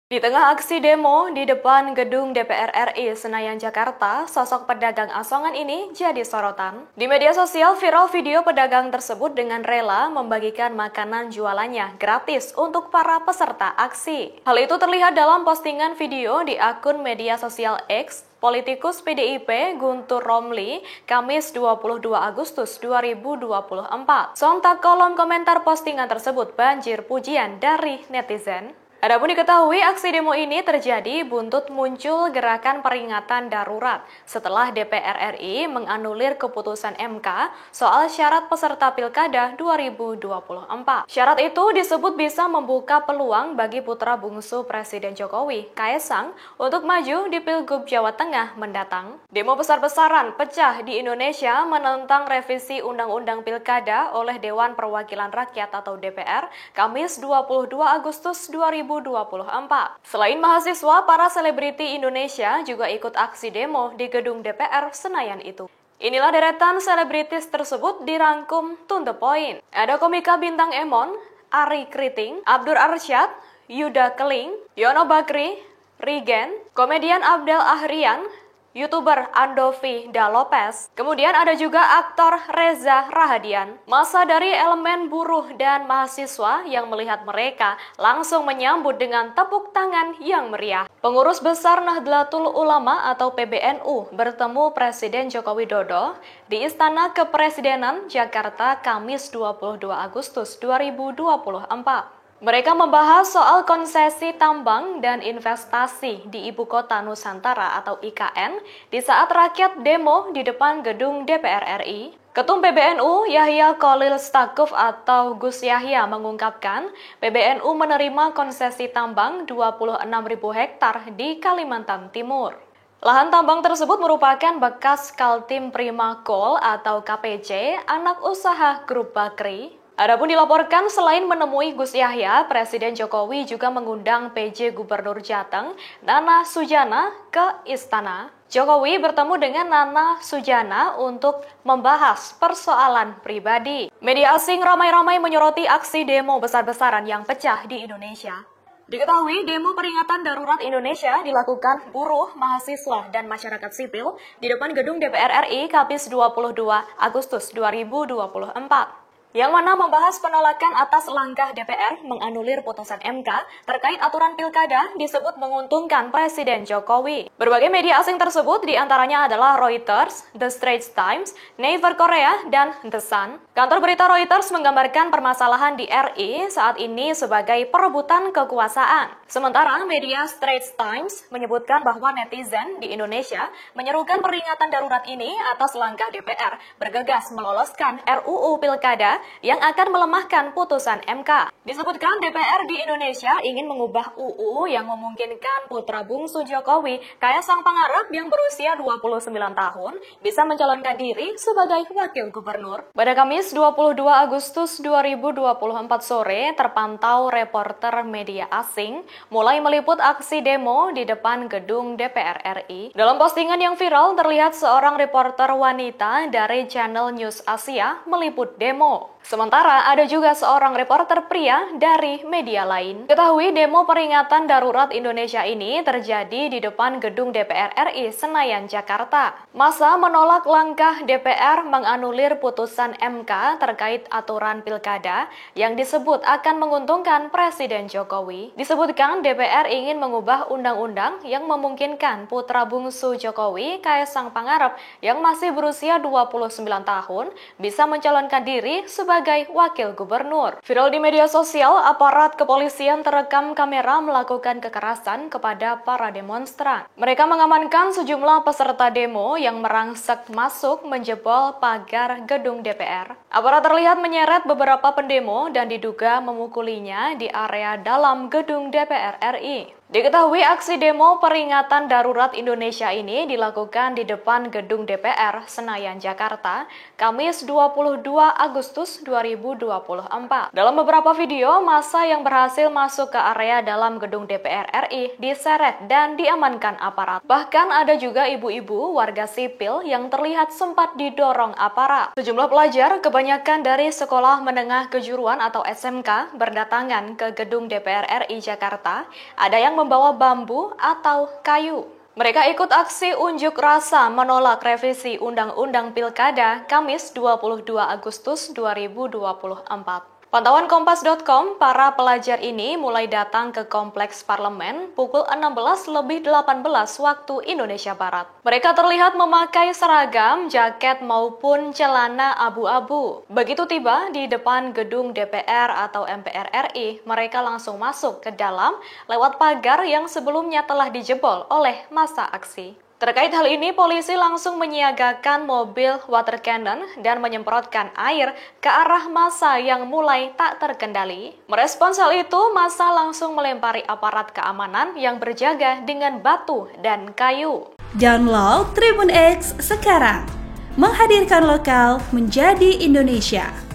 Di tengah aksi demo di depan gedung DPR RI Senayan Jakarta, sosok pedagang asongan ini jadi sorotan. Di media sosial viral video pedagang tersebut dengan rela membagikan makanan jualannya gratis untuk para peserta aksi. Hal itu terlihat dalam postingan video di akun media sosial X. Politikus PDIP Guntur Romli, Kamis 22 Agustus 2024. Sontak kolom komentar postingan tersebut banjir pujian dari netizen. Adapun diketahui aksi demo ini terjadi buntut muncul gerakan peringatan darurat setelah DPR RI menganulir keputusan MK soal syarat peserta Pilkada 2024. Syarat itu disebut bisa membuka peluang bagi putra bungsu Presiden Jokowi, Kaesang, untuk maju di Pilgub Jawa Tengah mendatang. Demo besar-besaran pecah di Indonesia menentang revisi Undang-Undang Pilkada oleh Dewan Perwakilan Rakyat atau DPR, Kamis 22 Agustus 2024. Selain mahasiswa, para selebriti Indonesia juga ikut aksi demo di gedung DPR Senayan itu. Inilah deretan selebritis tersebut dirangkum to the point. Ada komika bintang Emon, Ari Kriting, Abdur Arsyad, Yuda Keling, Yono Bakri, Rigen, komedian Abdel Ahrian, YouTuber Andovi Da Lopez, kemudian ada juga aktor Reza Rahadian. Masa dari elemen buruh dan mahasiswa yang melihat mereka langsung menyambut dengan tepuk tangan yang meriah. Pengurus Besar Nahdlatul Ulama atau PBNU bertemu Presiden Joko Widodo di Istana Kepresidenan Jakarta Kamis 22 Agustus 2024. Mereka membahas soal konsesi tambang dan investasi di Ibu Kota Nusantara atau IKN di saat rakyat demo di depan gedung DPR RI. Ketum PBNU Yahya Khalil Stakuf atau Gus Yahya mengungkapkan PBNU menerima konsesi tambang 26.000 hektar di Kalimantan Timur. Lahan tambang tersebut merupakan bekas Kaltim Prima Coal atau KPC, anak usaha Grup Bakri. Adapun dilaporkan selain menemui Gus Yahya, Presiden Jokowi juga mengundang PJ Gubernur Jateng, Nana Sujana, ke istana. Jokowi bertemu dengan Nana Sujana untuk membahas persoalan pribadi. Media asing ramai-ramai menyoroti aksi demo besar-besaran yang pecah di Indonesia. Diketahui demo peringatan darurat Indonesia dilakukan buruh, mahasiswa, dan masyarakat sipil di depan gedung DPR RI Kamis 22 Agustus 2024. Yang mana membahas penolakan atas langkah DPR menganulir putusan MK terkait aturan pilkada disebut menguntungkan Presiden Jokowi. Berbagai media asing tersebut diantaranya adalah Reuters, The Straits Times, Naver Korea, dan The Sun. Kantor berita Reuters menggambarkan permasalahan di RI saat ini sebagai perebutan kekuasaan. Sementara media Straits Times menyebutkan bahwa netizen di Indonesia menyerukan peringatan darurat ini atas langkah DPR bergegas meloloskan RUU Pilkada yang akan melemahkan putusan MK. Disebutkan DPR di Indonesia ingin mengubah UU yang memungkinkan putra bungsu Jokowi, Kaesang Pangarep yang berusia 29 tahun, bisa mencalonkan diri sebagai wakil gubernur. Pada Kamis 22 Agustus 2024 sore, terpantau reporter media asing mulai meliput aksi demo di depan gedung DPR RI. Dalam postingan yang viral, terlihat seorang reporter wanita dari channel News Asia meliput demo. Sementara ada juga seorang reporter pria dari media lain. Ketahui demo peringatan darurat Indonesia ini terjadi di depan gedung DPR RI Senayan, Jakarta. Massa menolak langkah DPR menganulir putusan MK terkait aturan pilkada yang disebut akan menguntungkan Presiden Jokowi. Disebutkan DPR ingin mengubah undang-undang yang memungkinkan putra bungsu Jokowi, Kaesang Pangarep yang masih berusia 29 tahun bisa mencalonkan diri sebagai wakil gubernur. Viral di media sosial, aparat kepolisian terekam kamera melakukan kekerasan kepada para demonstran. Mereka mengamankan sejumlah peserta demo yang merangsek masuk menjebol pagar gedung DPR. Aparat terlihat menyeret beberapa pendemo dan diduga memukulinya di area dalam gedung DPR RI. Diketahui aksi demo peringatan darurat Indonesia ini dilakukan di depan gedung DPR Senayan, Jakarta, Kamis 22 Agustus 2024. Dalam beberapa video, massa yang berhasil masuk ke area dalam gedung DPR RI diseret dan diamankan aparat. Bahkan ada juga ibu-ibu warga sipil yang terlihat sempat didorong aparat. Sejumlah pelajar, kebanyakan dari sekolah menengah kejuruan atau SMK, berdatangan ke gedung DPR RI Jakarta. Ada yang membawa bambu atau kayu. Mereka ikut aksi unjuk rasa menolak revisi Undang-Undang Pilkada Kamis 22 Agustus 2024. Pantauan Kompas.com, para pelajar ini mulai datang ke Kompleks Parlemen pukul 16:18 waktu Indonesia Barat. Mereka terlihat memakai seragam, jaket maupun celana abu-abu. Begitu tiba di depan gedung DPR atau MPR RI, mereka langsung masuk ke dalam lewat pagar yang sebelumnya telah dijebol oleh massa aksi. Terkait hal ini, polisi langsung menyiagakan mobil water cannon dan menyemprotkan air ke arah massa yang mulai tak terkendali. Merespons hal itu, massa langsung melempari aparat keamanan yang berjaga dengan batu dan kayu. Download Tribun X sekarang, menghadirkan lokal menjadi Indonesia.